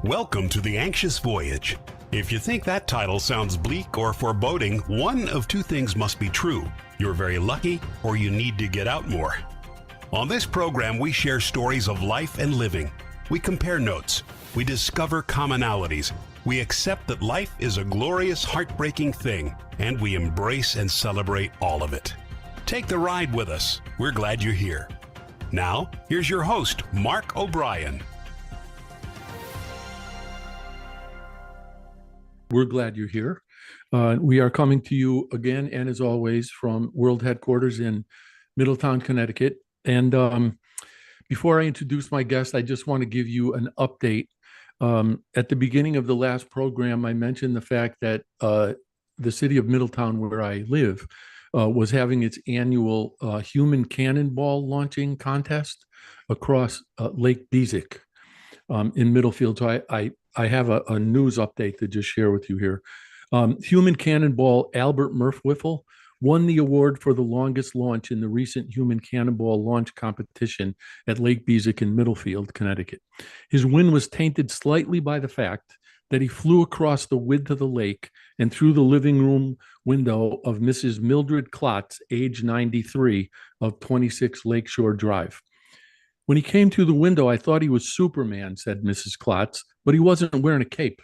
Welcome to the Anxious Voyage. If you think that title sounds bleak or foreboding, one of two things must be true. You're very lucky, or you need to get out more. On this program, we share stories of life and living. We compare notes. We discover commonalities. We accept that life is a glorious, heartbreaking thing, and we embrace and celebrate all of it. Take the ride with us. We're glad you're here. Now, here's your host, Mark O'Brien. We're glad you're here. We are coming to you again, and as always, from World Headquarters in Middletown, Connecticut. And before I introduce my guest, I just want to give you an update. At the beginning of the last program, I mentioned the fact that the city of Middletown, where I live, was having its annual human cannonball launching contest across Lake Bezic in Middlefield. So I have a news update to just share with you here. Human cannonball Albert Murfwiffle won the award for the longest launch in the recent human cannonball launch competition at Lake Bezic in Middlefield, Connecticut. His win was tainted slightly by the fact that he flew across the width of the lake and through the living room window of Mrs. Mildred Klotz, age 93, of 26 Lakeshore Drive. When he came through the window, I thought he was Superman, said Mrs. Klotz, but he wasn't wearing a cape.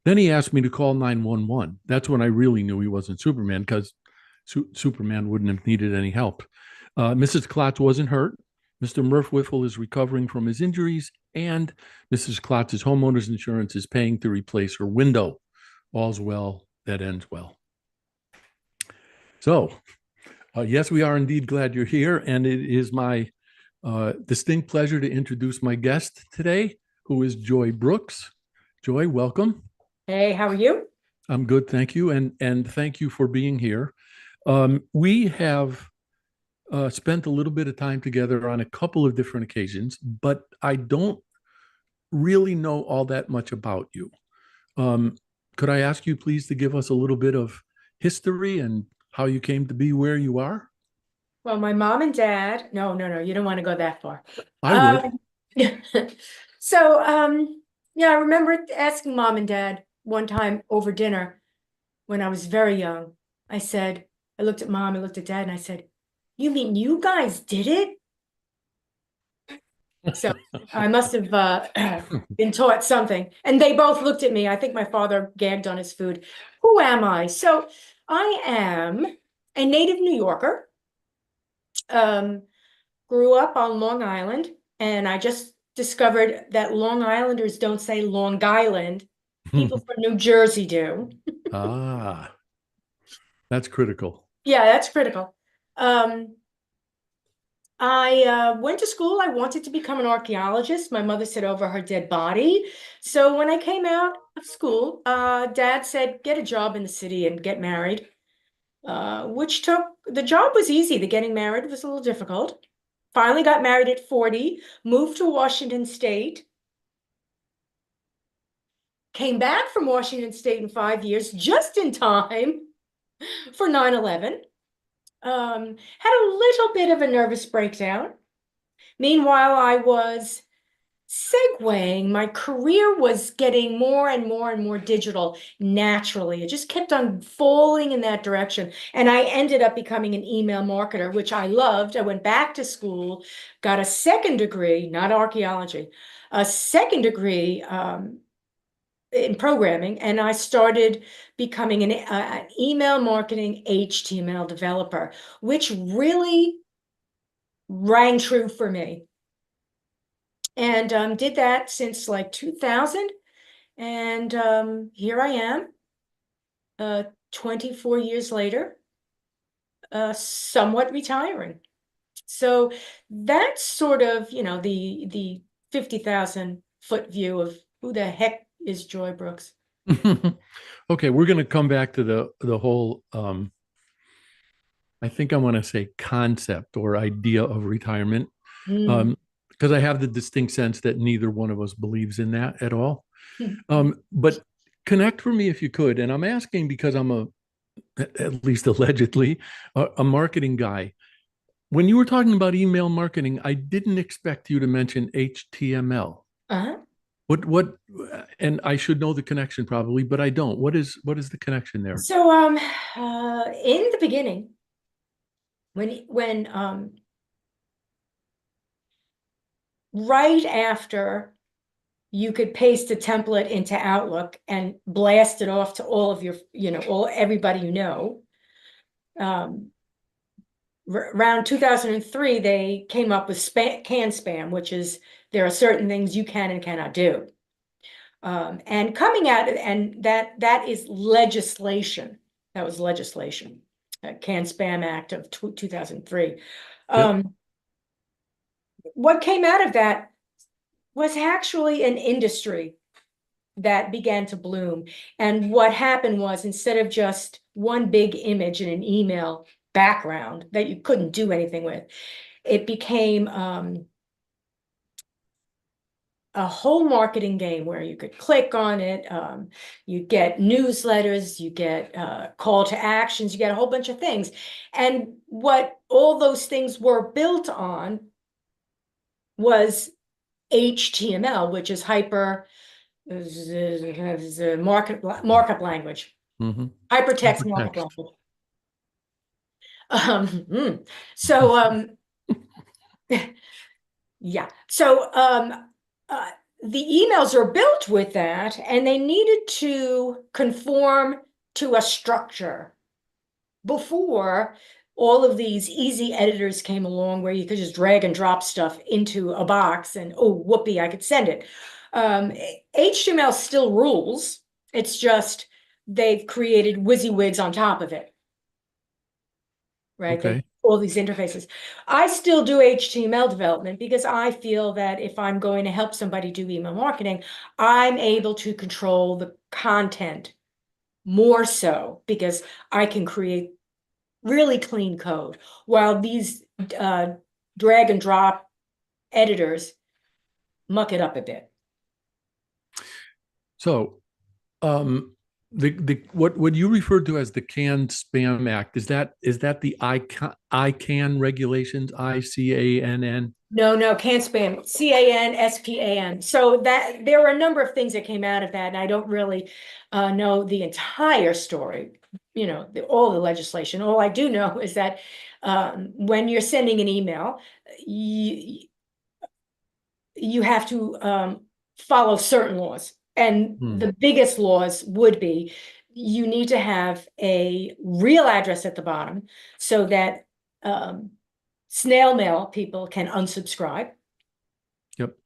Then he asked me to call 911. That's when I really knew he wasn't Superman, because Superman wouldn't have needed any help. Mrs. Klotz wasn't hurt. Mr. Murfwiffle is recovering from his injuries, and Mrs. Klotz's homeowner's insurance is paying to replace her window. All's well that ends well. So, yes, we are indeed glad you're here, and it is my distinct pleasure to introduce my guest today, who is Joi Brooks. Joi, welcome. Hey, how are you? I'm good, thank you, and thank you for being here. We have spent a little bit of time together on a couple of different occasions, but I don't really know all that much about you. Could I ask you please to give us a little bit of history and how you came to be where you are? Well, my mom and dad, no, you don't want to go that far. I would. Yeah, I remember asking mom and dad one time over dinner when I was very young. I looked at mom, I looked at dad, and I said, "You mean you guys did it?" So I must have been taught something. And they both looked at me. I think my father gagged on his food. Who am I? So I am a native New Yorker. Grew up on Long Island, and I just discovered that Long Islanders don't say Long Island. People from New Jersey do. Ah, that's critical. Yeah, that's critical. I went to school. I wanted to become an archaeologist. My mother said over her dead body. So when I came out of school, dad said, get a job in the city and get married. The job was easy. The getting married was a little difficult. Finally got married at 40, moved to Washington State, came back from Washington State in 5 years, just in time for 9/11. Had a little bit of a nervous breakdown. Meanwhile, I was segueing. My career was getting more and more and more digital naturally. It just kept on falling in that direction. And I ended up becoming an email marketer, which I loved. I went back to school, got a second degree, not archaeology, a second degree in programming. And I started becoming an email marketing HTML developer, which really rang true for me. And did that since like 2000. And here I am, 24 years later, somewhat retiring. So that's sort of, the 50,000 foot view of who the heck is Joi Brooks. Okay, we're going to come back to the whole, I think I want to say concept or idea of retirement. Because I have the distinct sense that neither one of us believes in that at all. But connect for me if you could. And I'm asking because I'm at least allegedly, a marketing guy. When you were talking about email marketing, I didn't expect you to mention HTML. Uh-huh. What, and I should know the connection probably, but I don't. What is the connection there? So, in the beginning, when right after you could paste a template into Outlook and blast it off to all of your, everybody you know. Around 2003, they came up with can spam, which is there are certain things you can and cannot do. And coming at it, and that is legislation. That was legislation, Can Spam Act of 2003. What came out of that was actually an industry that began to bloom. And what happened was, instead of just one big image in an email background that you couldn't do anything with, it became a whole marketing game where you could click on it. You get newsletters, you get call to actions, you get a whole bunch of things. And what all those things were built on was HTML, which is markup language, Mm-hmm. hypertext markup language. So yeah, so the emails are built with that, and they needed to conform to a structure before all of these easy editors came along where you could just drag and drop stuff into a box and, oh, whoopee, I could send it. HTML still rules. It's just they've created WYSIWYGs on top of it, right? Okay. All these interfaces. I still do HTML development because I feel that if I'm going to help somebody do email marketing, I'm able to control the content more so because I can create really clean code, while these drag and drop editors muck it up a bit. So, the what you referred to as the Can Spam Act, is that the ICANN regulations, ICANN? No, Can Spam, CANSPAN. So that there were a number of things that came out of that, and I don't really know the entire story, all the legislation. All I do know is that when you're sending an email, you have to follow certain laws. And the biggest laws would be you need to have a real address at the bottom so that snail mail people can unsubscribe. Yep.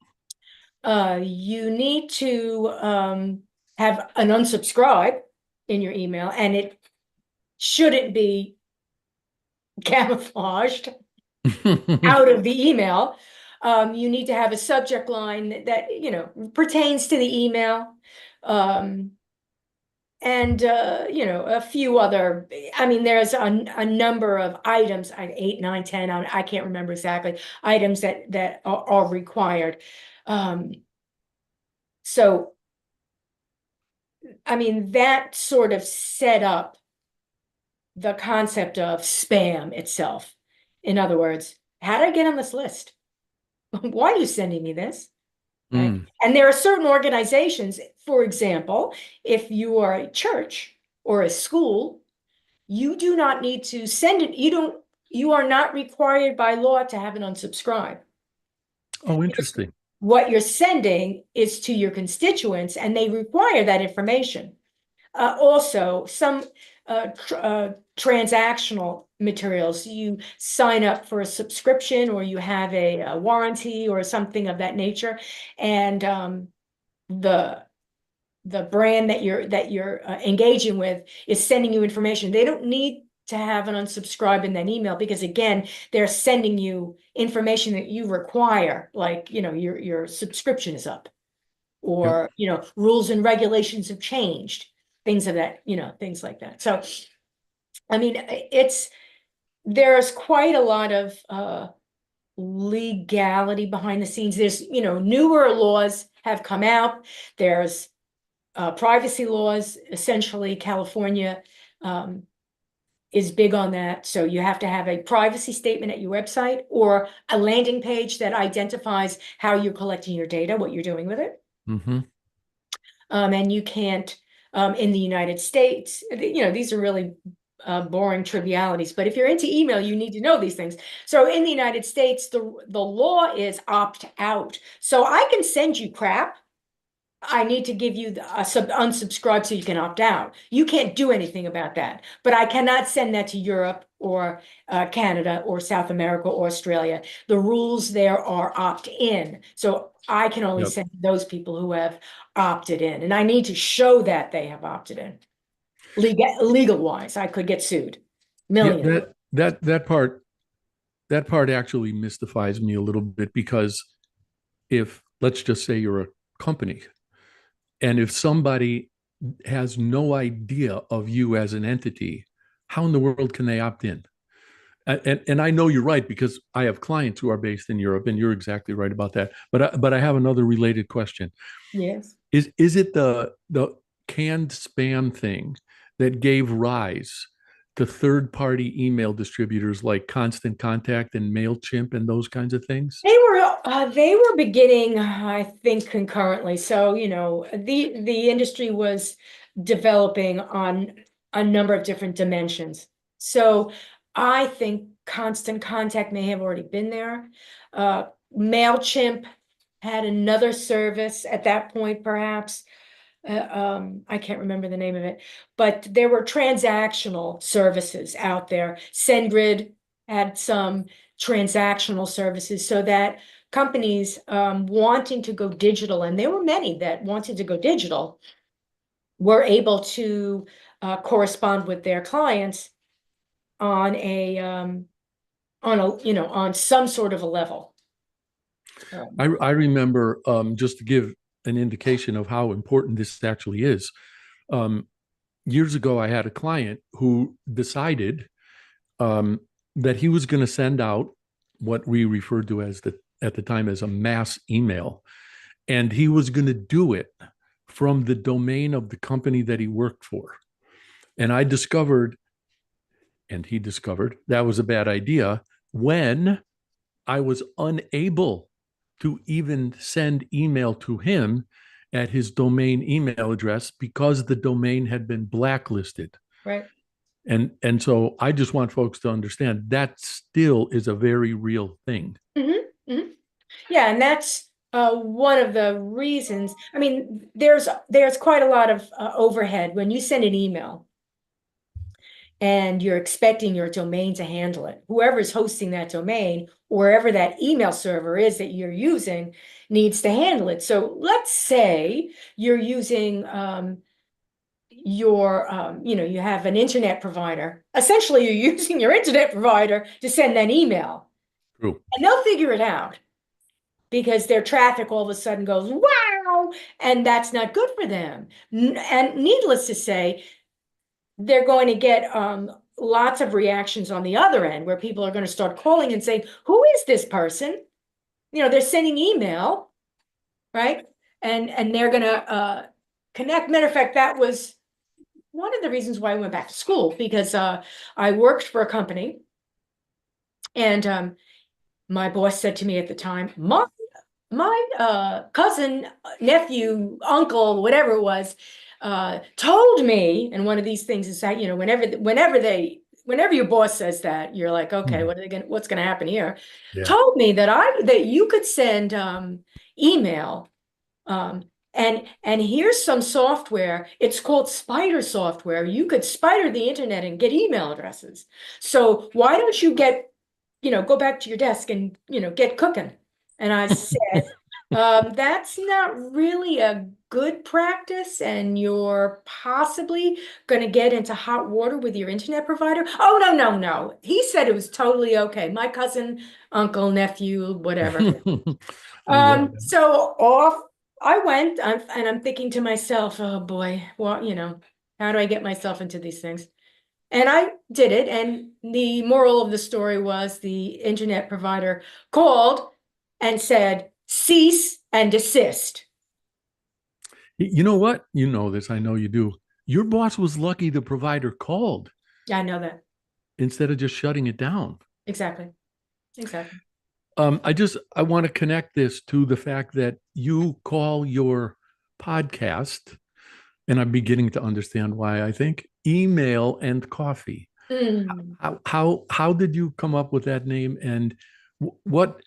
You need to have an unsubscribe in your email, and it shouldn't be camouflaged out of the email. You need to have a subject line that pertains to the email. And a few other, I mean, there's a number of items, 8, 9, 10, I can't remember exactly, items that are required. So, I mean, that sort of set up the concept of spam itself. In other words, how did I get on this list? Why are you sending me this? Right? And there are certain organizations, for example, if you are a church or a school, you do not need to send it. You are not required by law to have an unsubscribe. Oh, interesting. What you're sending is to your constituents, and they require that information. Also, some transactional materials, you sign up for a subscription or you have a warranty or something of that nature, and the brand that you're engaging with is sending you information. They don't need to have an unsubscribe in that email because, again, they're sending you information that you require, like your subscription is up, or rules and regulations have changed, things of that, things like that. So I mean, there's quite a lot of legality behind the scenes. There's, newer laws have come out. There's privacy laws. Essentially, California is big on that. So you have to have a privacy statement at your website or a landing page that identifies how you're collecting your data, what you're doing with it. Mm-hmm. And you can't, in the United States, these are really boring trivialities, but if you're into email, you need to know these things. So in the United States, the law is opt out. So I can send you crap. I need to give you unsubscribe so you can opt out. You can't do anything about that, but I cannot send that to Europe or Canada or South America or Australia. The rules there are opt in. So I can only Yep. send those people who have opted in, and I need to show that they have opted in. Legal wise, I could get sued. Yeah, Millions. that part actually mystifies me a little bit, because if, let's just say, you're a company, and if somebody has no idea of you as an entity, how in the world can they opt in? And I know you're right, because I have clients who are based in Europe, and you're exactly right about that. But I have another related question. Yes. Is it the canned spam thing that gave rise to third party email distributors like Constant Contact and MailChimp and those kinds of things? They were beginning, I think, concurrently. So, the industry was developing on a number of different dimensions. So I think Constant Contact may have already been there. MailChimp had another service at that point, perhaps. I can't remember the name of it, but there were transactional services out there. SendGrid had some transactional services, so that companies wanting to go digital, and there were many that wanted to go digital, were able to correspond with their clients on on some sort of a level. I remember, just to give an indication of how important this actually is. Years ago, I had a client who decided that he was going to send out what we referred to as at the time as a mass email, and he was going to do it from the domain of the company that he worked for. And I discovered, and he discovered, that was a bad idea when I was unable to even send email to him at his domain email address because the domain had been blacklisted. Right. And so I just want folks to understand that still is a very real thing. Mm-hmm. Mm-hmm. Yeah, and that's one of the reasons. I mean, there's quite a lot of overhead when you send an email and you're expecting your domain to handle it. Whoever's hosting that domain, wherever that email server is that you're using, needs to handle it. So let's say you're using you have an internet provider. Essentially, you're using your internet provider to send that email, True. and they'll figure it out, because their traffic all of a sudden goes, wow, and that's not good for them. And needless to say, they're going to get lots of reactions on the other end, where people are going to start calling and saying, who is this person? They're sending email, right? And they're going to connect. Matter of fact, that was one of the reasons why I went back to school, because I worked for a company, and my boss said to me at the time, my cousin, nephew, uncle, whatever it was, told me, and one of these things is that, whenever your boss says that, you're like, okay, what's gonna happen here? Yeah. Told me that you could send email, and here's some software. It's called spider software. You could spider the internet and get email addresses. So why don't you go back to your desk and get cooking? And I said, that's not really a good practice, and you're possibly going to get into hot water with your internet provider. Oh, no, no, no. He said it was totally okay. My cousin, uncle, nephew, whatever. So off I went, and I'm thinking to myself, oh boy, well, how do I get myself into these things? And I did it. And the moral of the story was the internet provider called and said, cease and desist. You know what? You know this. I know you do. Your boss was lucky the provider called I know that. instead of just shutting it down. Exactly. Exactly. I want to connect this to the fact that you call your podcast, and I'm beginning to understand why. I think email and coffee. Mm. How did you come up with that name? And what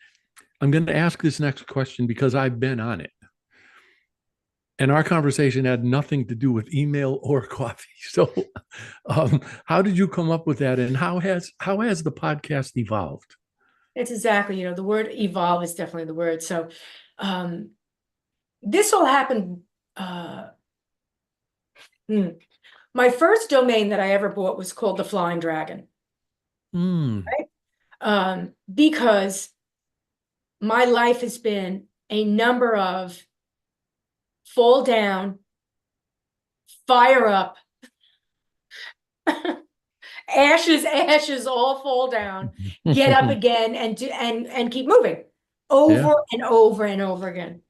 I'm going to ask this next question because I've been on it. And our conversation had nothing to do with email or coffee. So, how did you come up with that, and how has the podcast evolved? It's exactly, the word evolve is definitely the word. So, this all happened. Uh, hmm. My first domain that I ever bought was called the Flying Dragon, Mm. because my life has been a number of fall down, fire up, ashes, all fall down, get up again, and keep moving Yeah. over and over and over again.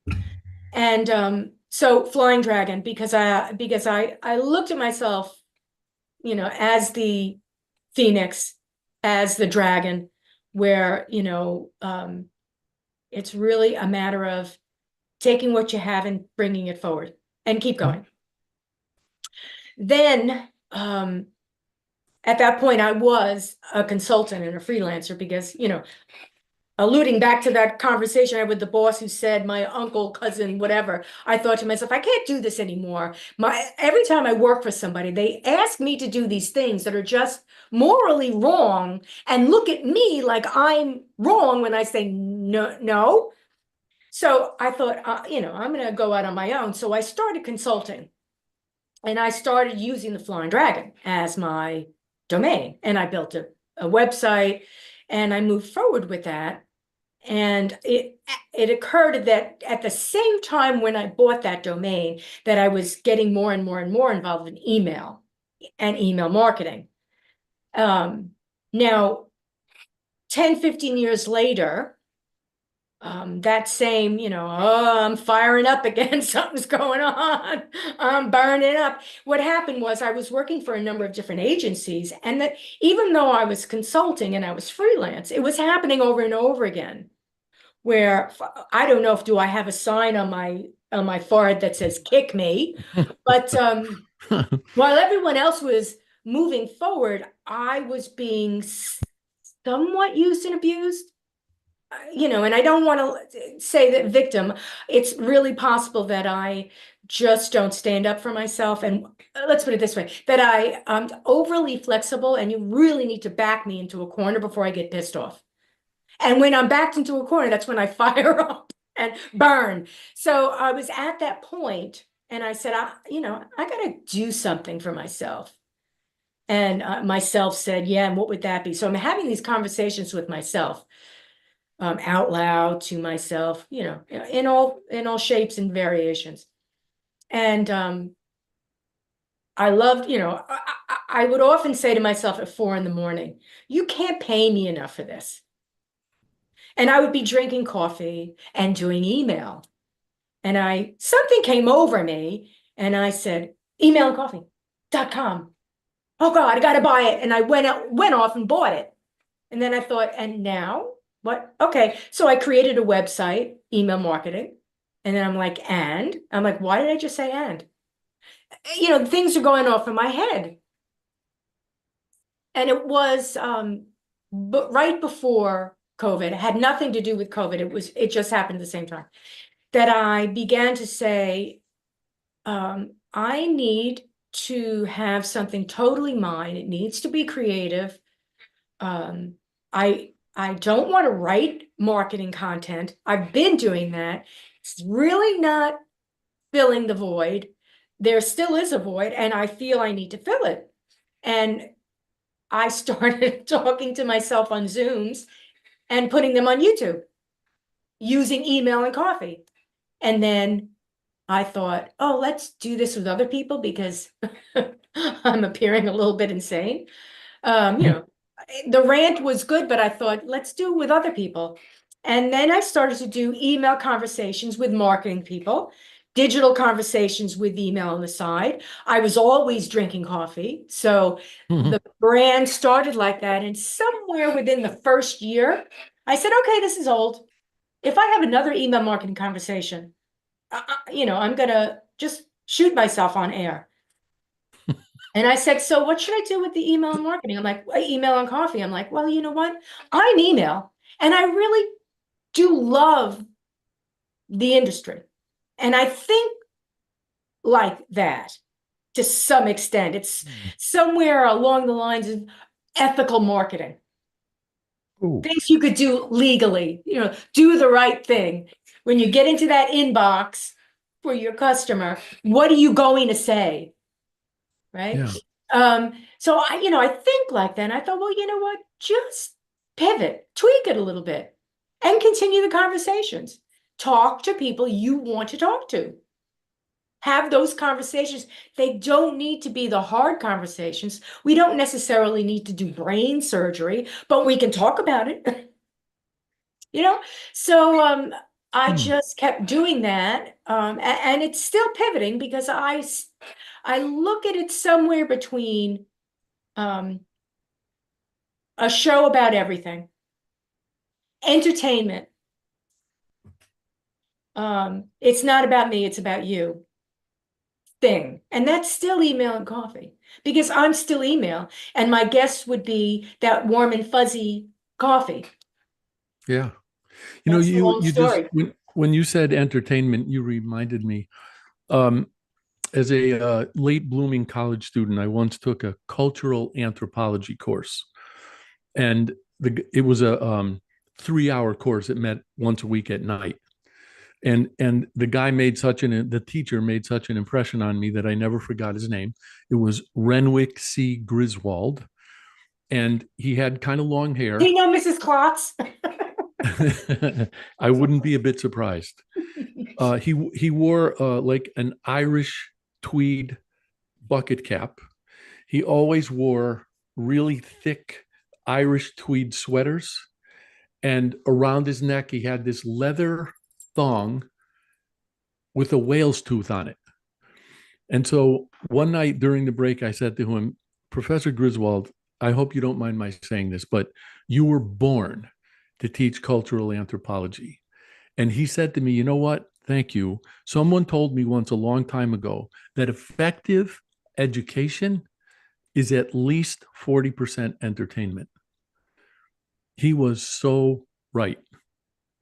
And so Flying Dragon, because I looked at myself, as the phoenix, as the dragon, where, it's really a matter of taking what you have and bringing it forward and keep going. Then, at that point, I was a consultant and a freelancer because, alluding back to that conversation I had with the boss who said my uncle, cousin, whatever, I thought to myself, I can't do this anymore. Every time I work for somebody, they ask me to do these things that are just morally wrong and look at me like I'm wrong when I say no, no. So I thought, I'm going to go out on my own. So I started consulting, and I started using the Flying Dragon as my domain, and I built a website, and I moved forward with that. And it occurred that at the same time when I bought that domain, that I was getting more and more and more involved in email and email marketing. Now, 10, 15 years later, that same, oh, I'm firing up again, something's going on, I'm burning up. What happened was I was working for a number of different agencies, and that even though I was consulting and I was freelance, it was happening over and over again, where I don't know if do I have a sign on my forehead that says kick me, but while everyone else was moving forward, I was being somewhat used and abused. And I don't want to say that victim. It's really possible that I just don't stand up for myself. And let's put it this way, that I'm overly flexible, and you really need to back me into a corner before I get pissed off. And when I'm backed into a corner, that's when I fire up and burn. So I was at that point, and I said, I got to do something for myself. And myself said, yeah, and what would that be? So I'm having these conversations with myself, out loud to myself, in all shapes and variations. And I loved, I would often say to myself at 4 a.m, you can't pay me enough for this. And I would be drinking coffee and doing email. And something came over me, and I said, emailandcoffee.com. Oh God, I got to buy it. And I went off and bought it. And then I thought, and now what? Okay. So I created a website, email marketing. And then I'm like, why did I just say and? Things are going off in my head. And it was, but right before COVID, it had nothing to do with COVID. It just happened at the same time that I began to say, I need to have something totally mine. It needs to be creative. I don't want to write marketing content. I've been doing that. It's really not filling the void. There still is a void, and I feel I need to fill it. And I started talking to myself on Zooms and putting them on YouTube using email and coffee. And then I thought, oh, let's do this with other people because I'm appearing a little bit insane. The rant was good, but I thought, let's do it with other people. And then I started to do email conversations with marketing people, digital conversations with email on the side. I was always drinking coffee. So the brand started like that. And somewhere within the first year, I said, okay, this is old. If I have another email marketing conversation, I'm going to just shoot myself on air. And I said, so what should I do with the email and marketing? I'm like, email and coffee. I'm like, well, you know what? I'm email. And I really do love the industry. And I think like that to some extent. It's somewhere along the lines of ethical marketing. Ooh. Things you could do legally, do the right thing. When you get into that inbox for your customer, what are you going to say? Right? Yeah. So I think like that. And I thought, well, you know what? Just pivot, tweak it a little bit, and continue the conversations. Talk to people you want to talk to. Have those conversations. They don't need to be the hard conversations. We don't necessarily need to do brain surgery, but we can talk about it. So I just kept doing that, and it's still pivoting because I look at it somewhere between a show about everything, entertainment. It's not about me, it's about you thing. And that's still email and coffee, because I'm still email, and my guest would be that warm and fuzzy coffee. Yeah. That's the long You story. just, when you said entertainment, you reminded me, as a late blooming college student, I once took a cultural anthropology course, and it was a 3-hour course. It met once a week at night. And the guy the teacher made such an impression on me that I never forgot his name. It was Renwick C. Griswold. And he had kind of long hair. Do you know Mrs. Klotz? I wouldn't be a bit surprised. He wore like an Irish tweed bucket cap. He always wore really thick Irish tweed sweaters. And around his neck, he had this leather thong with a whale's tooth on it. And so one night during the break, I said to him, Professor Griswold, I hope you don't mind my saying this, but you were born to teach cultural anthropology. And he said to me, you know what? Thank you. Someone told me once a long time ago that effective education is at least 40% entertainment. He was so right.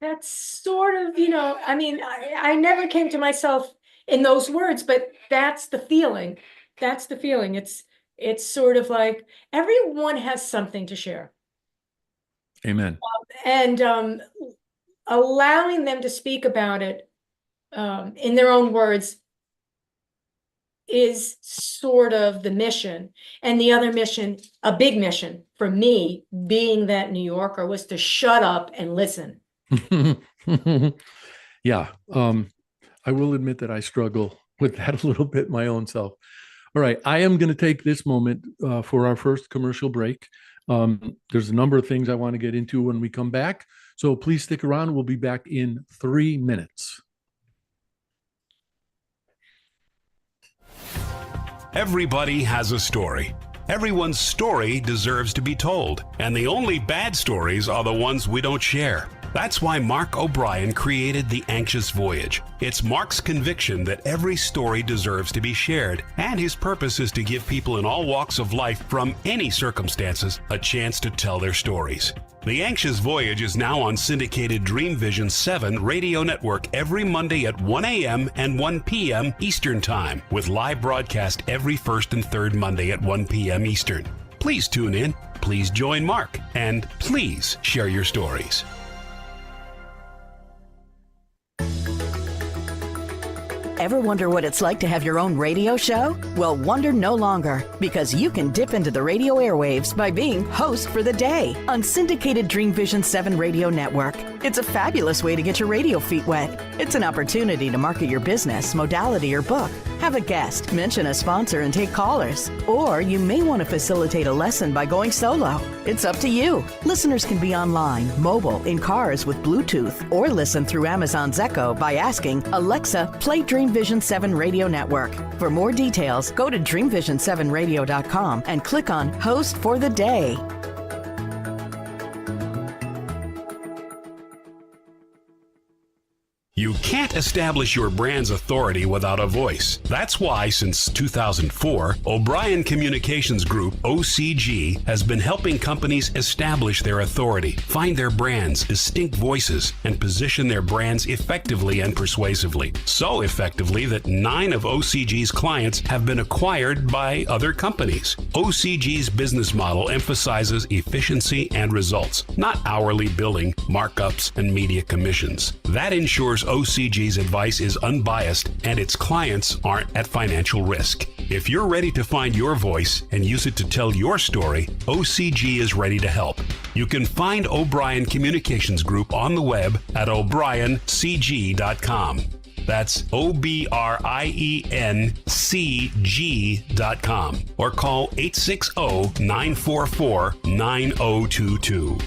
That's sort of, I never came to myself in those words, but that's the feeling. That's the feeling. It's sort of like everyone has something to share. Amen. And allowing them to speak about it in their own words is sort of the mission. And the other mission, a big mission for me, being that New Yorker, was to shut up and listen. Yeah. I will admit that I struggle with that a little bit my own self. All right. I am going to take this moment for our first commercial break. There's a number of things I want to get into when we come back. So please stick around. We'll be back in 3 minutes. Everybody has a story. Everyone's story deserves to be told. And the only bad stories are the ones we don't share. That's why Mark O'Brien created The Anxious Voyage. It's Mark's conviction that every story deserves to be shared, and his purpose is to give people in all walks of life from any circumstances a chance to tell their stories. The Anxious Voyage is now on syndicated Dream Vision 7 radio network every Monday at 1 a.m. and 1 p.m. Eastern Time, with live broadcast every first and third Monday at 1 p.m. Eastern. Please tune in, please join Mark, and please share your stories. Ever wonder what it's like to have your own radio show? Well, wonder no longer, because you can dip into the radio airwaves by being host for the day on syndicated Dream Vision 7 radio network. It's a fabulous way to get your radio feet wet. It's an opportunity to market your business, modality, or book. Have a guest, mention a sponsor, and take callers. Or you may want to facilitate a lesson by going solo. It's up to you. Listeners can be online, mobile, in cars with Bluetooth, or listen through Amazon's Echo by asking, Alexa, play Dream Vision 7 Radio Network. For more details, go to dreamvision7radio.com and click on Host for the Day. You can't establish your brand's authority without a voice. That's why, since 2004, O'Brien Communications Group, OCG, has been helping companies establish their authority, find their brands, distinct voices, and position their brands effectively and persuasively. So effectively that 9 of OCG's clients have been acquired by other companies. OCG's business model emphasizes efficiency and results, not hourly billing, markups, and media commissions. That ensures OCG's advice is unbiased and its clients aren't at financial risk. If you're ready to find your voice and use it to tell your story, OCG is ready to help. You can find O'Brien Communications Group on the web at o'briencg.com. That's OBRIENCG.com, or call 860-944-9022.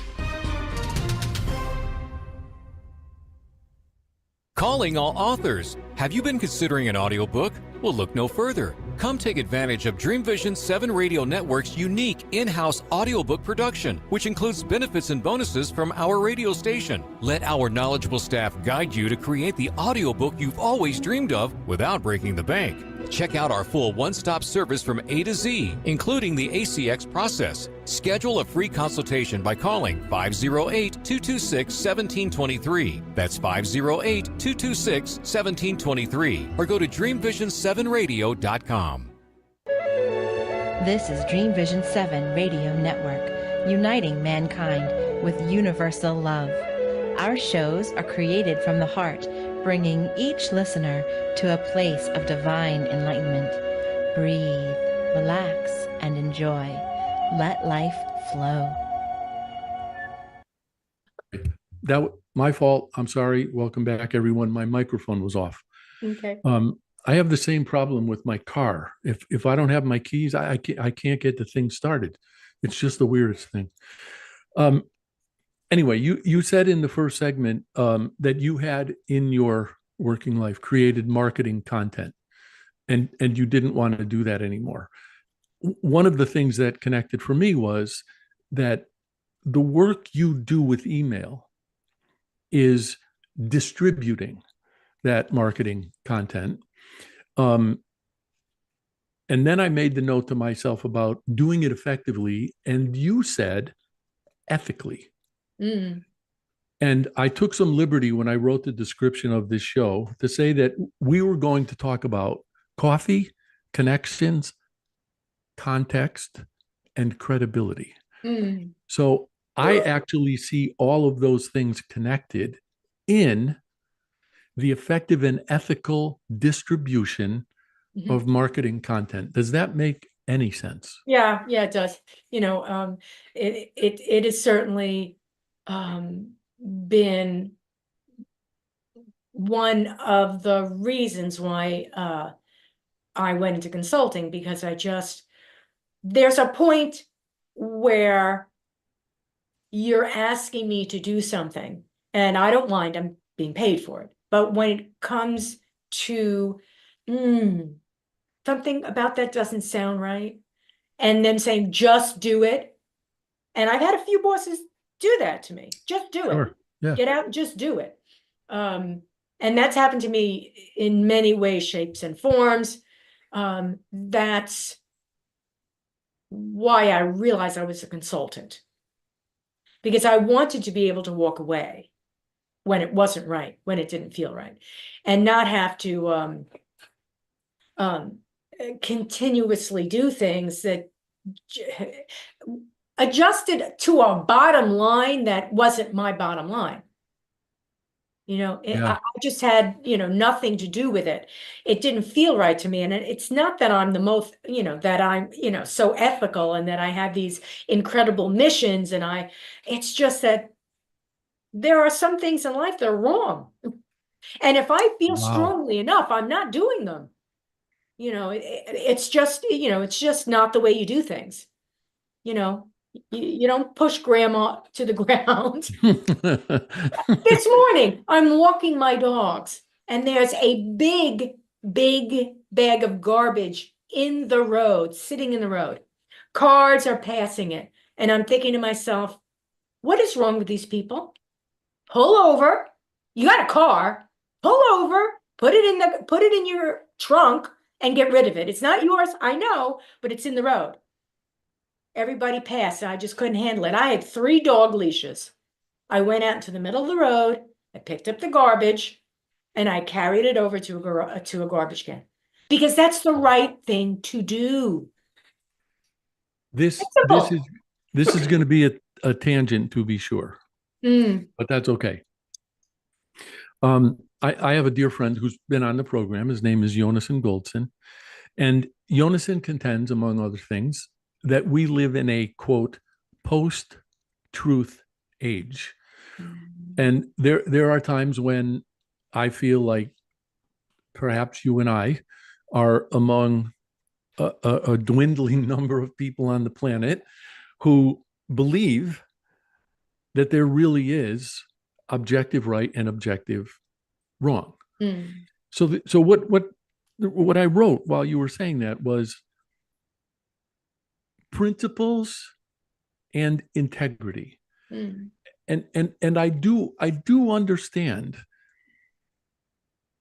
Calling all authors. Have you been considering an audiobook? Well, look no further. Come take advantage of Dream Vision 7 Radio Network's unique in-house audiobook production, which includes benefits and bonuses from our radio station. Let our knowledgeable staff guide you to create the audiobook you've always dreamed of without breaking the bank. Check out our full one-stop service from A to Z, including the ACX process. Schedule a free consultation by calling 508-226-1723. That's 508-226-1723. Or go to dreamvision7radio.com. This is Dream Vision 7 Radio Network, uniting mankind with universal love. Our shows are created from the heart, bringing each listener to a place of divine enlightenment. Breathe, relax, and enjoy. Let life flow. My fault. I'm sorry. Welcome back, everyone. My microphone was off. Okay. I have the same problem with my car. If I don't have my keys, I can't get the thing started. It's just the weirdest thing. Anyway, you said in the first segment that you had in your working life created marketing content, and you didn't want to do that anymore. One of the things that connected for me was that the work you do with email is distributing that marketing content. And then I made the note to myself about doing it effectively, and you said ethically. Mm. And I took some liberty when I wrote the description of this show to say that we were going to talk about coffee, connections, context, and credibility. Mm. So I actually see all of those things connected in the effective and ethical distribution of marketing content. Does that make any sense? Yeah, it does. It has certainly been one of the reasons why I went into consulting, because there's a point where you're asking me to do something and I don't mind, I'm being paid for it. But when it comes to something about that doesn't sound right, and then saying, just do it. And I've had a few bosses do that to me. Just do it. Yeah. Get out and just do it. And that's happened to me in many ways, shapes, and forms. That's why I realized I was a consultant, because I wanted to be able to walk away when it wasn't right, when it didn't feel right, and not have to continuously do things that adjusted to a bottom line that wasn't my bottom line. I just had, nothing to do with it. It didn't feel right to me. And it's not that I'm the most, that I'm, so ethical and that I have these incredible missions. It's just that there are some things in life that are wrong. And if I feel strongly enough, I'm not doing them. It's just not the way you do things. You don't push grandma to the ground. This morning, I'm walking my dogs, and there's a big, big bag of garbage in the road, sitting in the road. Cars are passing it. And I'm thinking to myself, what is wrong with these people? Pull over. You got a car. pull over, put it in your trunk and get rid of it. It's not yours, I know, but it's in the road. Everybody passed, and I just couldn't handle it. I had 3 dog leashes. I went out into the middle of the road, I picked up the garbage, and I carried it over to a garbage can. Because that's the right thing to do. This Simple. is going to be a tangent, to be sure, but that's okay. I have a dear friend who's been on the program. His name is Jonathan Goldson. And Jonathan contends, among other things, that we live in a, quote, post-truth age. And there are times when I feel like perhaps you and I are among a dwindling number of people on the planet who believe that there really is objective right and objective wrong. So what I wrote while you were saying that was principles and integrity. And I do understand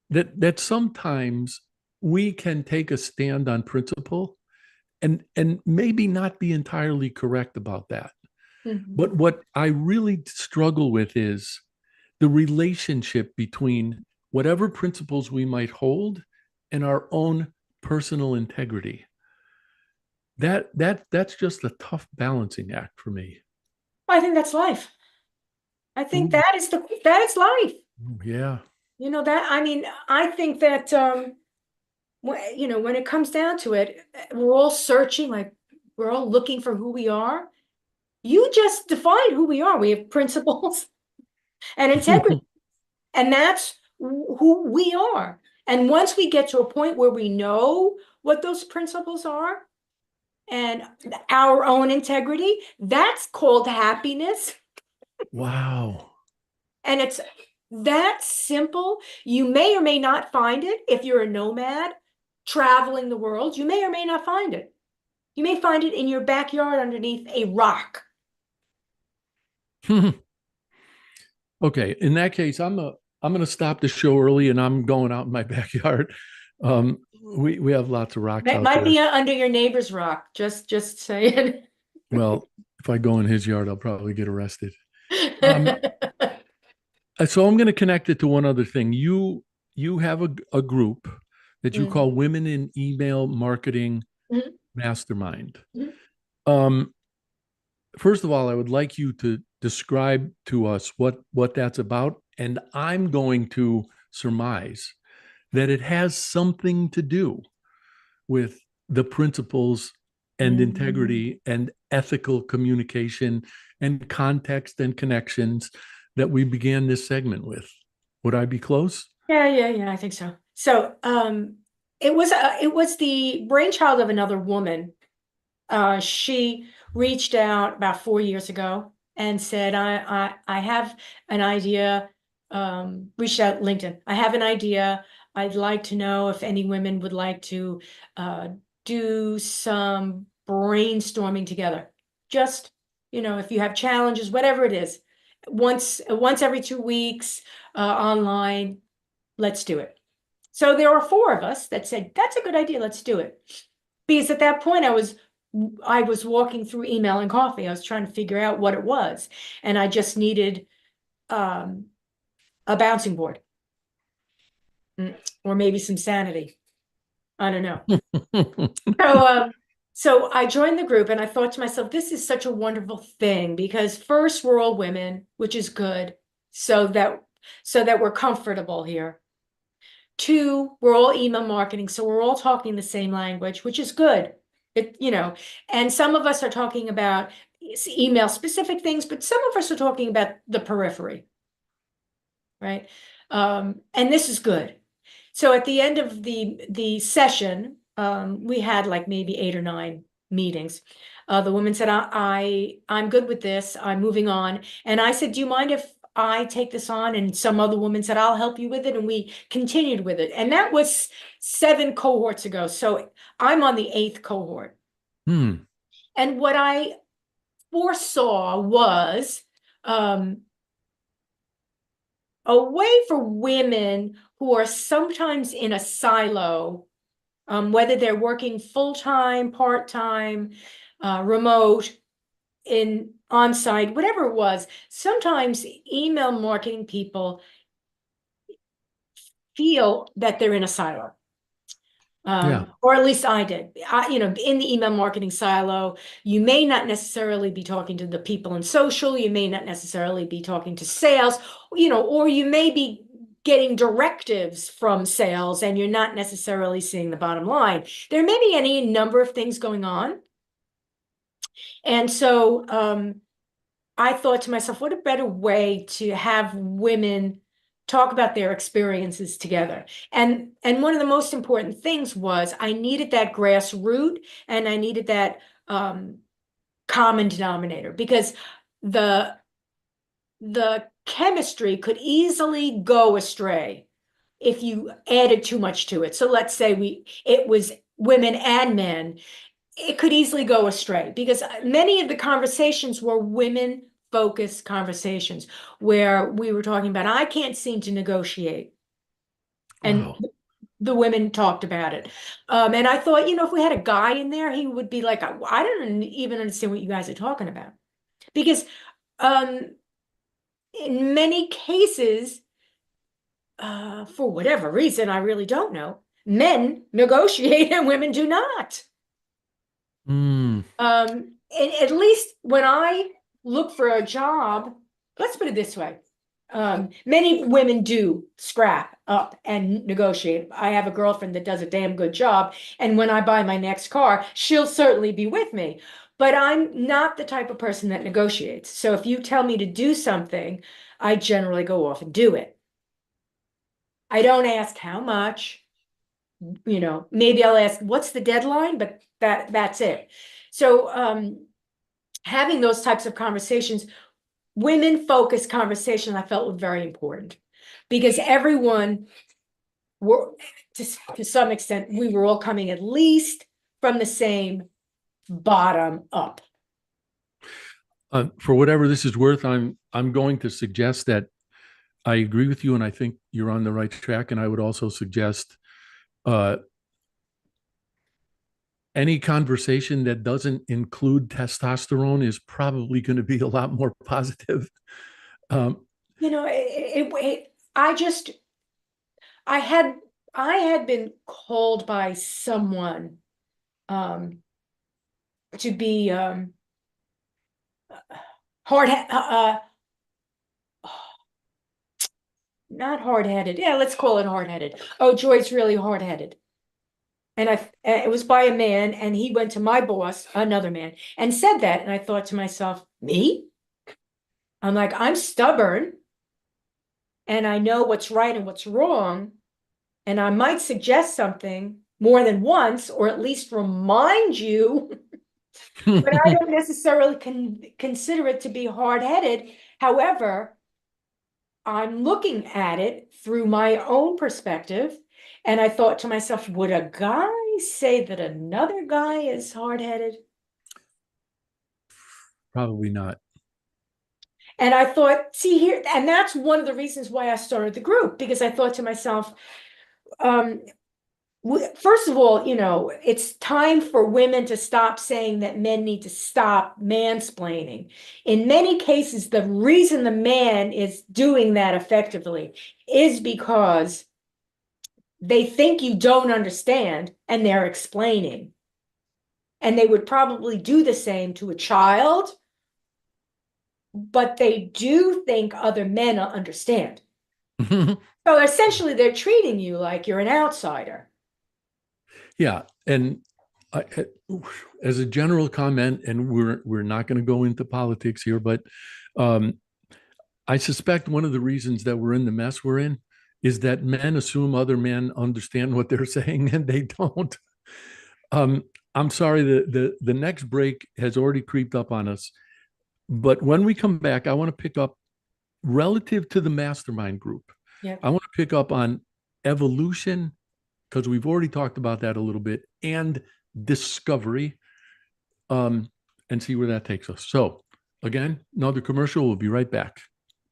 that sometimes we can take a stand on principle and maybe not be entirely correct about that. But what I really struggle with is the relationship between whatever principles we might hold and our own personal integrity. That's just a tough balancing act for me. I think that's life. I think that is life. Yeah. I think that when it comes down to it, we're all searching, like we're all looking for who we are. You just defined who we are. We have principles and integrity, and that's who we are. And once we get to a point where we know what those principles are and our own integrity, that's called happiness. Wow. And it's that simple. You may or may not find it if you're a nomad traveling the world. You may or may not find it. You may find it in your backyard underneath a rock. Okay, in that case, I'm going to stop the show early, and I'm going out in my backyard. We have lots of rocks That out might there. be under your neighbor's rock. Just saying. Well, if I go in his yard, I'll probably get arrested. So I'm going to connect it to one other thing. You have a group that you call Women in Email Marketing Mastermind. First of all, I would like you to describe to us what that's about. And I'm going to surmise that it has something to do with the principles and integrity and ethical communication and context and connections that we began this segment with. Would I be close? Yeah, I think so. So it was the brainchild of another woman. She reached out about 4 years ago and said, I have an idea, reached out LinkedIn. I have an idea. I'd like to know if any women would like to do some brainstorming together. Just, if you have challenges, whatever it is, once every 2 weeks online, let's do it. So there were 4 of us that said, that's a good idea, let's do it. Because at that point I was walking through Email and Coffee. I was trying to figure out what it was. And I just needed a bouncing board. Or maybe some sanity. I don't know. So I joined the group and I thought to myself, this is such a wonderful thing because first, we're all women, which is good, so that we're comfortable here. 2, we're all email marketing, so we're all talking the same language, which is good. And some of us are talking about email specific things, but some of us are talking about the periphery, right? And this is good. So at the end of the session, we had like maybe 8 or 9 meetings. The woman said, I'm good with this. I'm moving on. And I said, do you mind if I take this on? And some other woman said, I'll help you with it. And we continued with it. And that was 7 cohorts ago. So I'm on the 8th cohort. And what I foresaw was a way for women who are sometimes in a silo, whether they're working full-time, part-time, remote, on-site, whatever it was. Sometimes email marketing people feel that they're in a silo. Or at least I did. In the email marketing silo, you may not necessarily be talking to the people in social, you may not necessarily be talking to sales, or you may be getting directives from sales and you're not necessarily seeing the bottom line. There may be any number of things going on. And so I thought to myself, what a better way to have women talk about their experiences together. And one of the most important things was I needed that grassroots and I needed that common denominator, because the chemistry could easily go astray if you added too much to it. So let's say it was women and men. It could easily go astray because many of the conversations were women-focused conversations where we were talking about, I can't seem to negotiate. And Wow. the women talked about it. And I thought, if we had a guy in there, he would be like, I don't even understand what you guys are talking about. Because in many cases, for whatever reason, I really don't know, men negotiate and women do not. Mm. And at least when I look for a job, let's put it this way. Many women do scrap up and negotiate. I have a girlfriend that does a damn good job. And when I buy my next car, she'll certainly be with me. But I'm not the type of person that negotiates. So if you tell me to do something, I generally go off and do it. I don't ask how much, maybe I'll ask, what's the deadline? But that's it. So having those types of conversations, women-focused conversation, I felt was very important because everyone were, to some extent, we were all coming at least from the same bottom up. For whatever this is worth, I'm going to suggest that I agree with you, and I think you're on the right track. And I would also suggest any conversation that doesn't include testosterone is probably going to be a lot more positive. I had been called by someone to be not hard-headed. Yeah, let's call it hard-headed. Oh, Joy's really hard-headed. And it was by a man, and he went to my boss, another man, and said that. And I thought to myself, me? I'm like, I'm stubborn, and I know what's right and what's wrong, and I might suggest something more than once, or at least remind you, but I don't necessarily consider it to be hard-headed. However, I'm looking at it through my own perspective. And I thought to myself, would a guy say that another guy is hard-headed? Probably not. And I thought, see here, and that's one of the reasons why I started the group, because I thought to myself, first of all, it's time for women to stop saying that men need to stop mansplaining. In many cases, the reason the man is doing that effectively is because they think you don't understand and they're explaining. And they would probably do the same to a child, but they do think other men understand. So essentially, they're treating you like you're an outsider. Yeah. And as a general comment, and we're not going to go into politics here, but I suspect one of the reasons that we're in the mess we're in is that men assume other men understand what they're saying and they don't. I'm sorry, the next break has already creeped up on us. But when we come back, I want to pick up relative to the mastermind group. Yeah. I want to pick up on evolution, because we've already talked about that a little bit, and discovery, and see where that takes us. So again, another commercial. We'll be right back.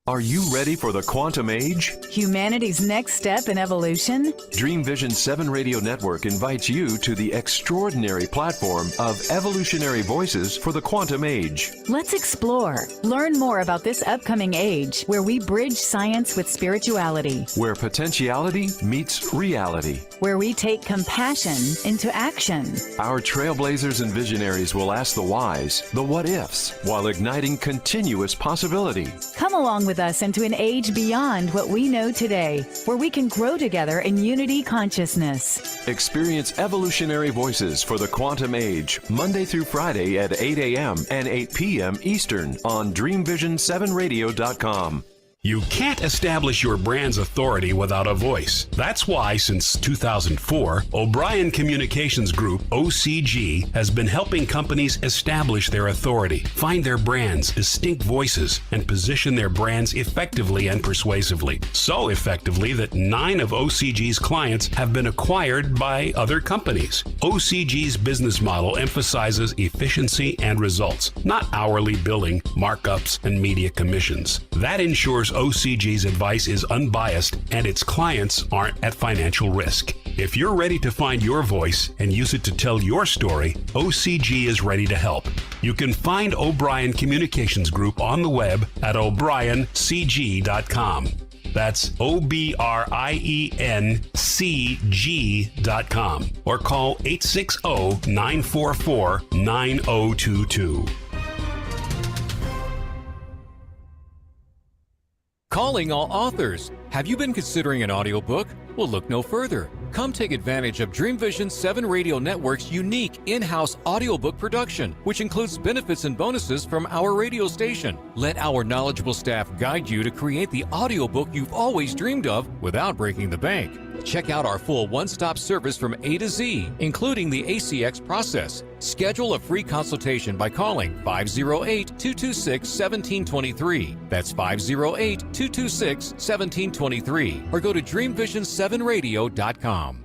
Are you ready for the quantum age? Humanity's next step in evolution? Dream Vision 7 Radio Network invites you to the extraordinary platform of evolutionary voices for the quantum age. Let's explore. Learn more about this upcoming age where we bridge science with spirituality. Where potentiality meets reality. Where we take compassion into action. Our trailblazers and visionaries will ask the whys, the what ifs, while igniting continuous possibility. Come along with us into an age beyond what we know today, where we can grow together in unity consciousness. Experience evolutionary voices for the quantum age, Monday through Friday at 8 a.m. and 8 p.m. Eastern on DreamVision7Radio.com. You can't establish your brand's authority without a voice. That's why, since 2004, O'Brien Communications Group, OCG, has been helping companies establish their authority, find their brands' distinct voices, and position their brands effectively and persuasively. So effectively that 9 of OCG's clients have been acquired by other companies. OCG's business model emphasizes efficiency and results, not hourly billing, markups, and media commissions. That ensures OCG's advice is unbiased and its clients aren't at financial risk. If you're ready to find your voice and use it to tell your story, OCG is ready to help. You can find O'Brien Communications Group on the web at o'briencg.com. That's OBRIENCG.com or call 860-944-9022. Calling all authors. Have you been considering an audiobook? Well, look no further. Come take advantage of Dream Vision 7 Radio Network's unique in-house audiobook production, which includes benefits and bonuses from our radio station. Let our knowledgeable staff guide you to create the audiobook you've always dreamed of without breaking the bank. Check out our full one-stop service from A to Z, including the ACX process. Schedule a free consultation by calling 508-226-1723. That's 508-226-1723. Or go to dreamvision7radio.com.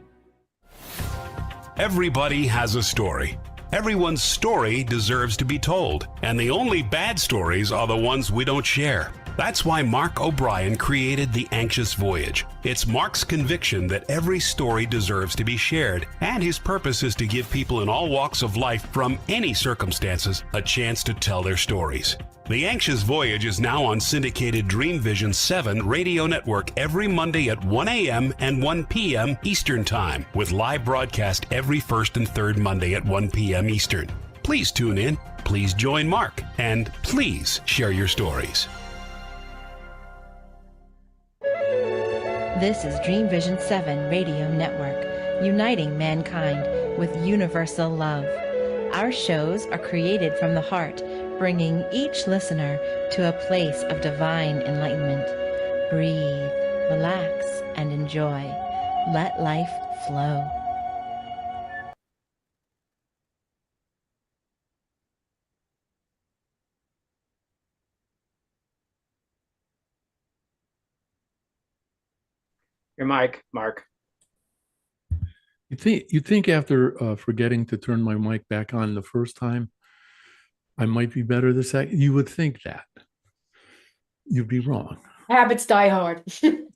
Everybody has a story. Everyone's story deserves to be told, and the only bad stories are the ones we don't share. That's why Mark O'Brien created The Anxious Voyage. It's Mark's conviction that every story deserves to be shared, and his purpose is to give people in all walks of life from any circumstances a chance to tell their stories. The Anxious Voyage is now on syndicated Dream Vision 7 radio network every Monday at 1 a.m. and 1 p.m. Eastern Time, with live broadcast every first and third Monday at 1 p.m. Eastern. Please tune in, please join Mark, and please share your stories. This is Dream Vision 7 Radio Network, uniting mankind with universal love. Our shows are created from the heart, bringing each listener to a place of divine enlightenment. Breathe, relax, and enjoy. Let life flow. Your mic, Mark. You think after forgetting to turn my mic back on the first time, I might be better the second? You would think that. You'd be wrong. Habits die hard.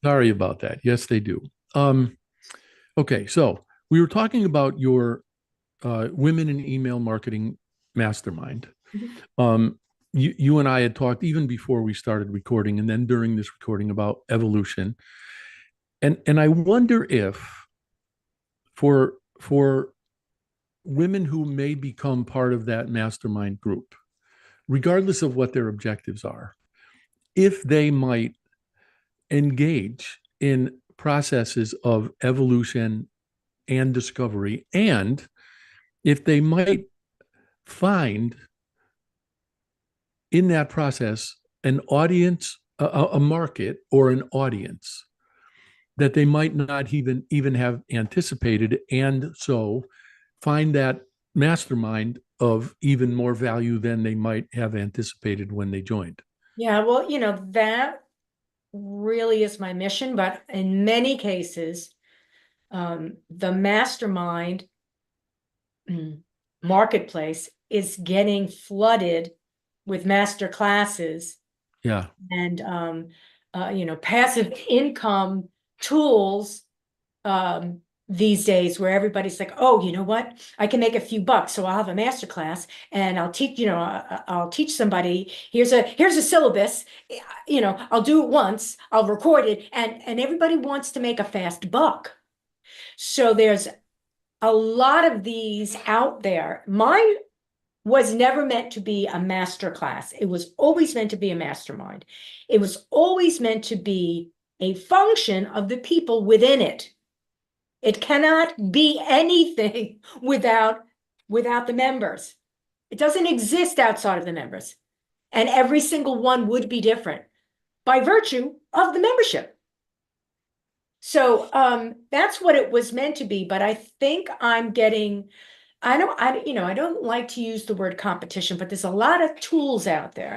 Sorry about that. Yes, they do. Okay, so we were talking about your Women in Email Marketing Mastermind. You and I had talked even before we started recording, and then during this recording, about evolution. And I wonder if for women who may become part of that mastermind group, regardless of what their objectives are, if they might engage in processes of evolution and discovery, and if they might find in that process an audience, a market or an audience that they might not even have anticipated, and so find that mastermind of even more value than they might have anticipated when they joined. Yeah, well, that really is my mission, but in many cases, the mastermind marketplace is getting flooded with master classes Yeah. and passive income tools these days, where everybody's like, oh, you know what? I can make a few bucks, so I'll have a master class and I'll teach, I'll teach somebody. Here's a syllabus. I'll do it once, I'll record it, and everybody wants to make a fast buck. So there's a lot of these out there. Mine was never meant to be a master class. It was always meant to be a mastermind. It was always meant to be a function of the people within it. It cannot be anything without the members. It doesn't exist outside of the members. And every single one would be different by virtue of the membership. So that's what it was meant to be. But I think I'm getting, I don't like to use the word competition, but there's a lot of tools out there,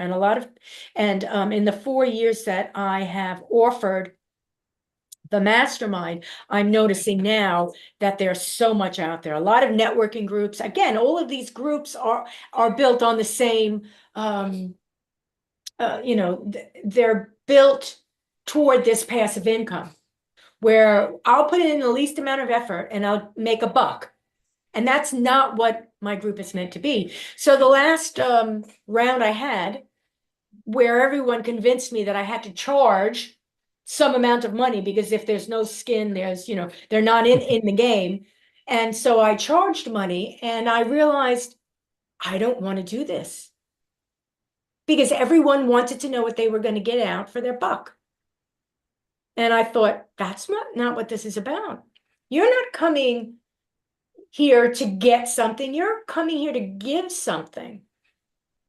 and in the 4 years that I have offered the mastermind, I'm noticing now that there's so much out there. A lot of networking groups. Again, all of these groups are built on the same, they're built toward this passive income, where I'll put in the least amount of effort and I'll make a buck. And that's not what my group is meant to be. So the last round I had, where everyone convinced me that I had to charge some amount of money, because if there's no skin, they're not in the game. And so I charged money, and I realized I don't want to do this, because everyone wanted to know what they were going to get out for their buck. And I thought, that's not what this is about. You're not coming here to get something. You're coming here to give something.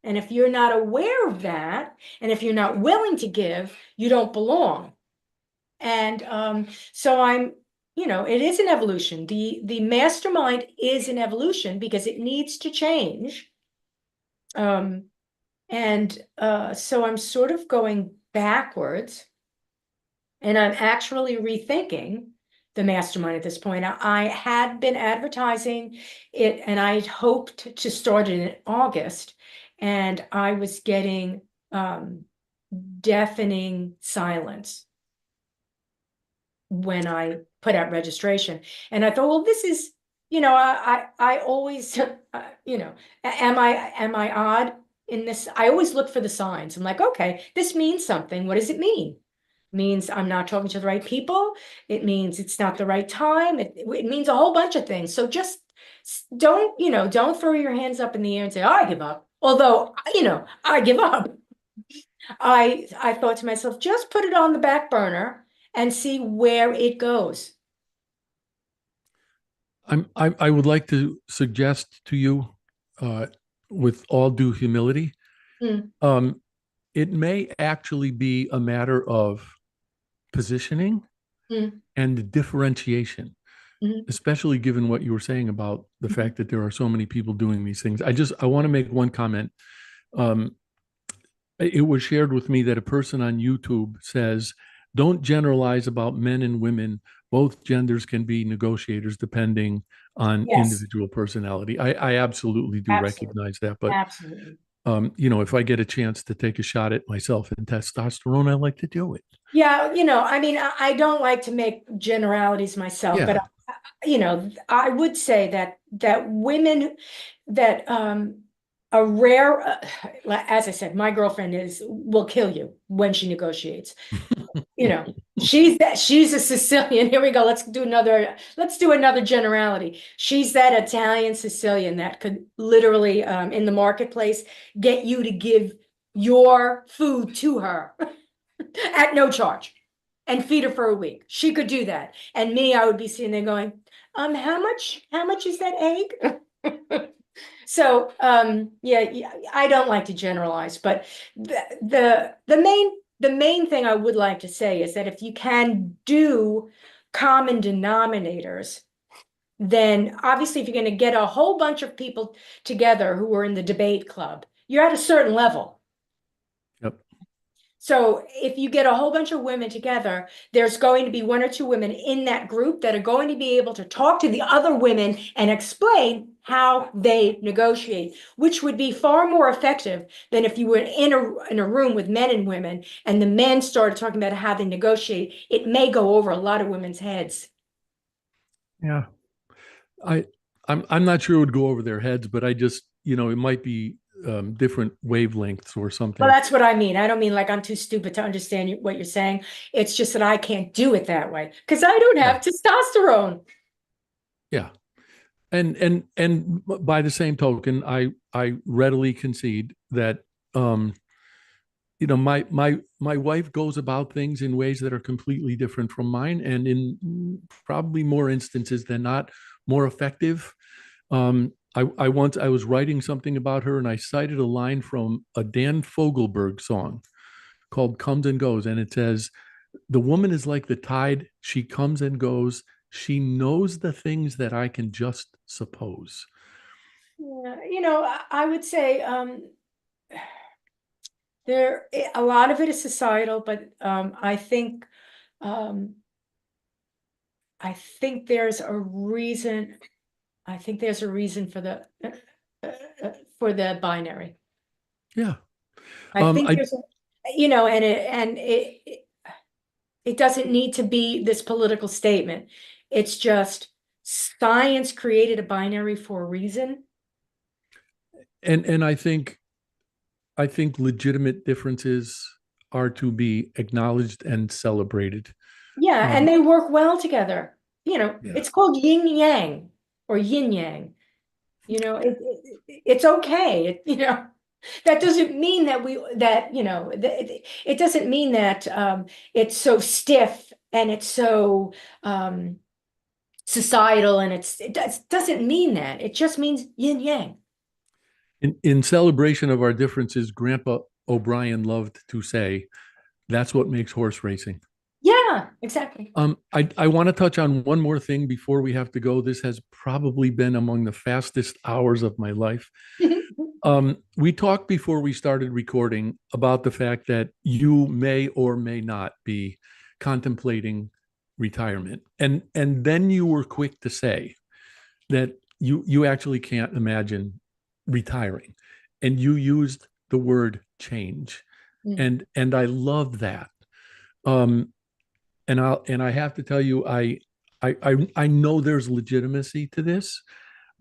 And if you're not aware of that, and if you're not willing to give, you don't belong. And so it is an evolution. The mastermind is an evolution, because it needs to change. So I'm sort of going backwards, and I'm actually rethinking the mastermind at this point. I had been advertising it, and I hoped to start it in August, and I was getting deafening silence when I put out registration. And I thought, well, this is, I always, am I odd in this? I always look for the signs. I'm like, okay, this means something. What does it mean? It means I'm not talking to the right people. It means it's not the right time. It means a whole bunch of things. So just don't throw your hands up in the air and say, oh, I give up. Although, I give up. I thought to myself, just put it on the back burner and see where it goes. I would like to suggest to you, with all due humility, it may actually be a matter of positioning and differentiation, especially given what you were saying about the fact that there are so many people doing these things. I want to make one comment. It was shared with me that a person on YouTube says, don't generalize about men and women. Both genders can be negotiators depending on individual personality. I absolutely do recognize that. But absolutely. If I get a chance to take a shot at myself in testosterone, I like to do it. Yeah, I don't like to make generalities myself, but I would say that women that a rare, as I said, my girlfriend will kill you when she negotiates. She's a Sicilian. Here we go. Let's do another generality. She's that Italian Sicilian that could literally, in the marketplace, get you to give your food to her at no charge and feed her for a week. She could do that. And me, I would be sitting there going, how much is that egg? So, I don't like to generalize, but the main thing I would like to say is that if you can do common denominators, then obviously if you're going to get a whole bunch of people together who are in the debate club, you're at a certain level. Yep. So if you get a whole bunch of women together, there's going to be one or two women in that group that are going to be able to talk to the other women and explain how they negotiate, which would be far more effective than if you were in a room with men and women and the men started talking about how they negotiate. It may go over a lot of women's heads. Yeah. I'm not sure it would go over their heads, but I just, it might be different wavelengths or something. Well, that's what I mean. I don't mean like I'm too stupid to understand what you're saying. It's just that I can't do it that way because I don't have testosterone. Yeah. And by the same token, I readily concede that my wife goes about things in ways that are completely different from mine, and in probably more instances than not, more effective. I was writing something about her, and I cited a line from a Dan Fogelberg song called "Comes and Goes," and it says, "The woman is like the tide; she comes and goes. She knows the things that I can just suppose." Yeah, I would say a lot of it is societal, but um, I think there's a reason. I think there's a reason for the binary. Yeah. I think there's, and it doesn't need to be this political statement. It's just science created a binary for a reason. And I think legitimate differences are to be acknowledged and celebrated. Yeah, and they work well together. Yeah. It's called yin yang or yin yang. It's okay. That doesn't mean that it doesn't mean that it's so stiff and it's so societal and doesn't mean that. It just means yin yang. In celebration of our differences, Grandpa O'Brien loved to say, "That's what makes horse racing." Yeah, exactly. I want to touch on one more thing before we have to go. This has probably been among the fastest hours of my life. We talked before we started recording about the fact that you may or may not be contemplating retirement, and then you were quick to say that you actually can't imagine retiring, and you used the word change, and I love that. And I have to tell you, I know there's legitimacy to this,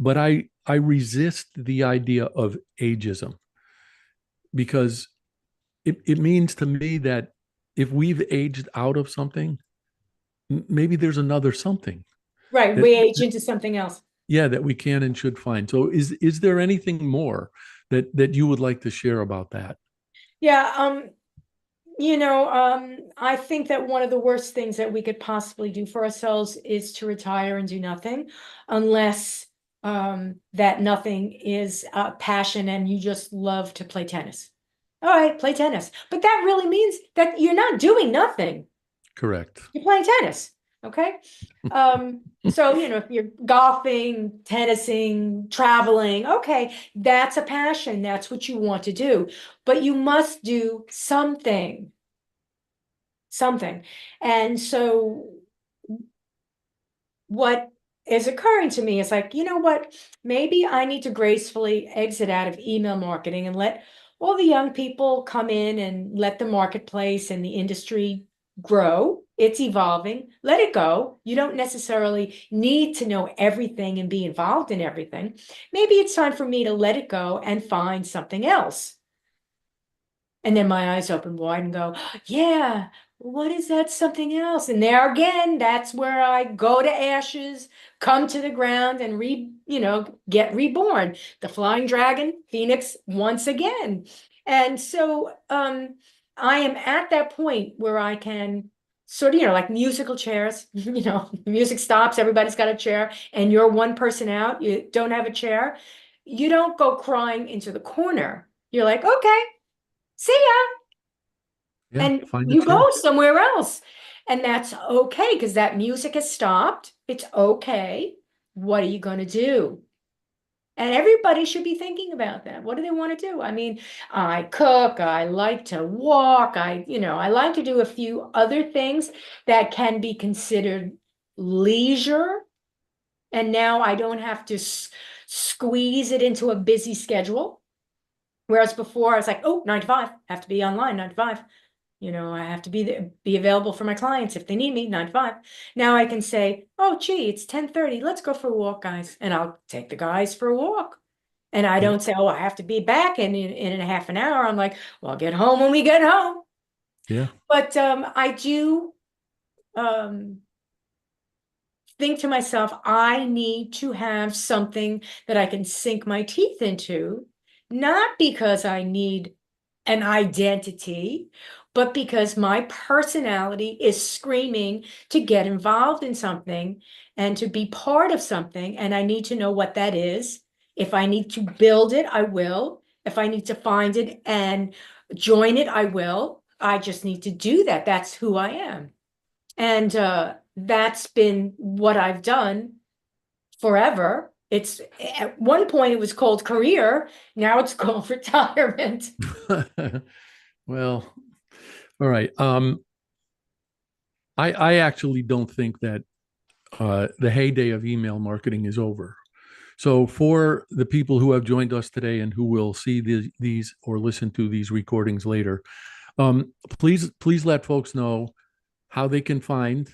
but I resist the idea of ageism, because it means to me that if we've aged out of something, maybe there's another something. Right, we age into something else. Yeah, that we can and should find. So is there anything more that you would like to share about that? Yeah, I think that one of the worst things that we could possibly do for ourselves is to retire and do nothing, unless that nothing is a passion and you just love to play tennis. All right, play tennis. But that really means that you're not doing nothing. Correct. You're playing tennis. Okay. So, if you're golfing, tennising, traveling, okay, that's a passion. That's what you want to do. But you must do something. And so what is occurring to me is like, you know what? Maybe I need to gracefully exit out of email marketing and let all the young people come in and let the marketplace and the industry grow. It's evolving. Let it go. You don't necessarily need to know everything and be involved in everything. Maybe it's time for me to let it go and find something else. And then my eyes open wide and go, yeah, what is that something else? And there again, that's where I go to ashes, come to the ground and get reborn. The flying dragon, Phoenix once again. And so I am at that point where I can sort of, like musical chairs, music stops, everybody's got a chair, and you're one person out, you don't have a chair. You don't go crying into the corner. You're like, okay, see ya. Yeah, And you go somewhere else. And that's okay, because that music has stopped. It's okay. What are you going to do? And everybody should be thinking about that. What do they want to do? I mean, I cook, I like to walk, I like to do a few other things that can be considered leisure. And now I don't have to squeeze it into a busy schedule. Whereas before I was like, oh, 9 to 5, have to be online, 9 to 5. I have to be available for my clients if they need me, 9 to 5. Now I can say, oh, gee, it's 10:30. Let's go for a walk, guys. And I'll take the guys for a walk. And I don't say, oh, I have to be back in a half an hour. I'm like, well, I'll get home when we get home. Yeah. But I do think to myself, I need to have something that I can sink my teeth into, not because I need an identity, but because my personality is screaming to get involved in something and to be part of something. And I need to know what that is. If I need to build it, I will. If I need to find it and join it, I will. I just need to do that. That's who I am. And that's been what I've done forever. It's at one point it was called career. Now it's called retirement. Well, all right. I actually don't think that the heyday of email marketing is over. So for the people who have joined us today and who will see these or listen to these recordings later, please let folks know how they can find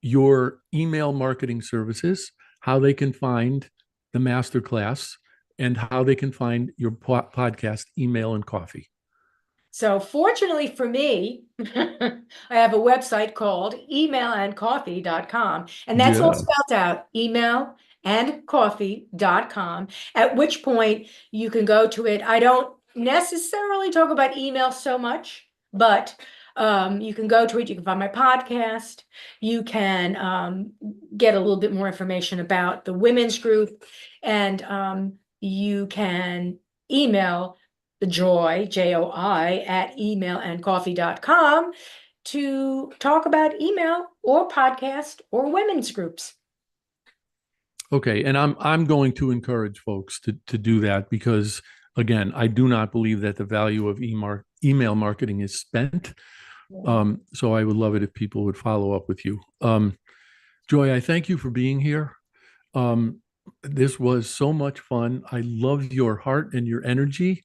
your email marketing services, how they can find the masterclass, and how they can find your podcast, Email and Coffee. So fortunately for me, I have a website called emailandcoffee.com, and that's all spelled out, emailandcoffee.com, at which point you can go to it. I don't necessarily talk about email so much, but you can go to it. You can find my podcast. You can get a little bit more information about the women's group, and you can email the Joi, Joi, at emailandcoffee.com to talk about email or podcast or women's groups. Okay, and I'm going to encourage folks to do that because, again, I do not believe that the value of email marketing is spent. So I would love it if people would follow up with you. Joi, I thank you for being here. This was so much fun. I love your heart and your energy.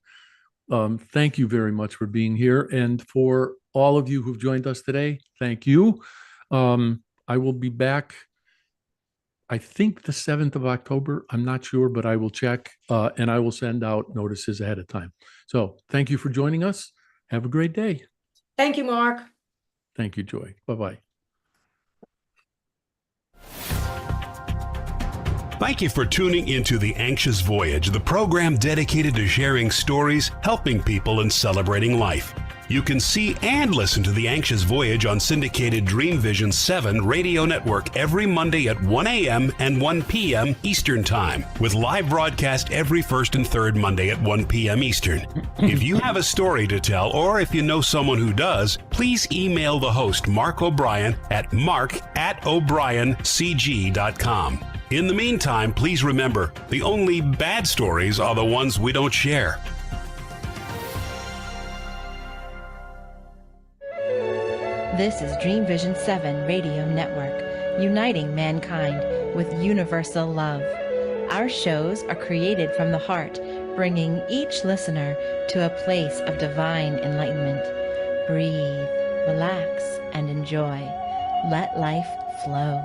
Thank you very much for being here. And for all of you who've joined us today, thank you. I will be back, I think the 7th of October. I'm not sure, but I will check and I will send out notices ahead of time. So thank you for joining us. Have a great day. Thank you, Mark. Thank you, Joi. Bye-bye. Thank you for tuning into The Anxious Voyage, the program dedicated to sharing stories, helping people, and celebrating life. You can see and listen to The Anxious Voyage on syndicated Dream Vision 7 radio network every Monday at 1 a.m. and 1 p.m. Eastern Time, with live broadcast every first and third Monday at 1 p.m. Eastern. If you have a story to tell, or if you know someone who does, please email the host, Mark O'Brien, at mark@o'briencg.com. In the meantime, please remember, the only bad stories are the ones we don't share. This is Dream Vision 7 Radio Network, uniting mankind with universal love. Our shows are created from the heart, bringing each listener to a place of divine enlightenment. Breathe, relax, and enjoy. Let life flow.